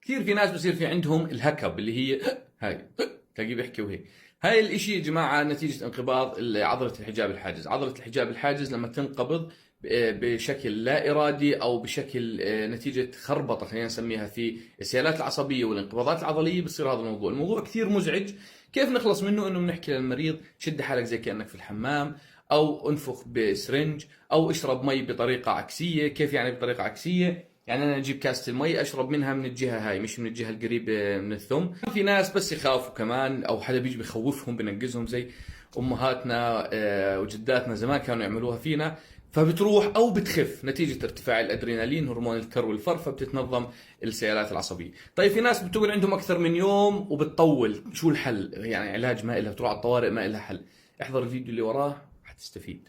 كثير في ناس بصير في عندهم الهكب اللي هي هاي، تلاقيه بيحكي وهيك. هاي الاشي يا جماعة نتيجة انقباض عضلة الحجاب الحاجز. عضلة الحجاب الحاجز لما تنقبض بشكل لا إرادي أو بشكل نتيجة خربطة خلينا نسميها في السيالات العصبية والانقباضات العضلية، بصير هذا الموضوع كثير مزعج. كيف نخلص منه؟ إنه بنحكي للمريض شد حالك زي كأنك في الحمام، أو انفخ بسرنج، أو اشرب مي بطريقة عكسية. كيف يعني بطريقة عكسية؟ يعني أنا أجيب كاسة المي أشرب منها من الجهة هاي، مش من الجهة القريبة من الثم. في ناس بس يخافوا كمان، أو حدا بيجي بخوفهم بنقزهم زي أمهاتنا وجداتنا زمان كانوا يعملوها فينا، فبتروح او بتخف نتيجه ارتفاع الادرينالين هرمون الكر والفر، فبتتنظم السيالات العصبيه. طيب في ناس بتقول عندهم اكثر من يوم وبتطول، شو الحل؟ يعني علاج ما لها، بتروح على الطوارئ ما لها حل. احضر الفيديو اللي وراه حتستفيد.